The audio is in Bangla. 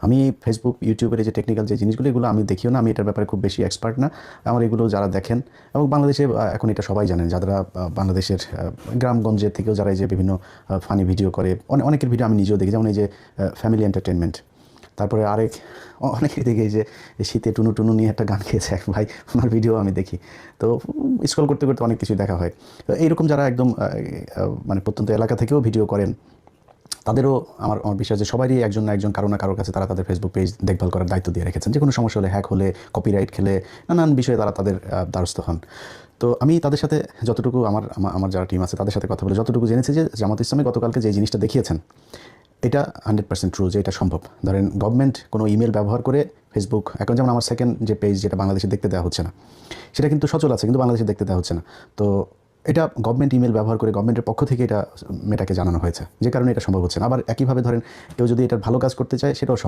আমি ফেসবুক ইউটিউবের এই যে টেকনিক্যাল যে জিনিসগুলো এগুলো আমি দেখিও না, আমি এটার ব্যাপারে খুব বেশি এক্সপার্ট না। আমার এগুলো যারা দেখেন এবং বাংলাদেশে এখন এটা সবাই জানেন, যারা বাংলাদেশের গ্রামগঞ্জের থেকেও যারা এই যে বিভিন্ন ফানি ভিডিও করে, অনেকের ভিডিও আমি নিজেও দেখি, যেমন এই যে ফ্যামিলি এন্টারটেনমেন্ট। তারপরে অনেকেই দেখি এই যে শীতে টুনু টুনু নিয়ে একটা গান গেয়েছে এক ভাই, ওনার ভিডিও আমি দেখি। তো স্ক্রল করতে করতে অনেক কিছুই দেখা হয়। তো এইরকম যারা একদম মানে প্রত্যন্ত এলাকা থেকেও ভিডিও করেন, তাদেরও আমার বিশ্বাস যে সবারই একজন না একজন কারো না কারোর কাছে তারা তাদের ফেসবুক পেজ দেখভাল করার দায়িত্ব দিয়ে রেখেছেন। যে কোনো সমস্যা হলে, হ্যাক হলে, কপিরাইট খেলে, নানান বিষয়ে তারা তাদের দ্বারস্থ হন। তো আমি তাদের সাথে যতটুকু আমার যারা টিম আছে তাদের সাথে কথা বলে যতটুকু জেনেছি যে জামাত ইসলামী গতকালকে যে জিনিসটা দেখিয়েছেন এটা 100% ট্রু, যে এটা সম্ভব। ধরেন গভর্নমেন্ট কোনো ইমেল ব্যবহার করে ফেসবুক অ্যাকাউন্ট, যেমন আমার সেকেন্ড যে পেজ যেটা বাংলাদেশে দেখতে দেওয়া হচ্ছে না, সেটা কিন্তু সচল আছে কিন্তু বাংলাদেশে দেখতে দেওয়া হচ্ছে না। তো এটা গভর্নমেন্ট ইমেল ব্যবহার করে গভর্নমেন্টের পক্ষ থেকে এটা মেটাকে জানানো হয়েছে, যে কারণে এটা সম্ভব হচ্ছে না। আবার একইভাবে ধরেন কেউ যদি এটা ভালো কাজ করতে চায় সেটাও সম্ভব।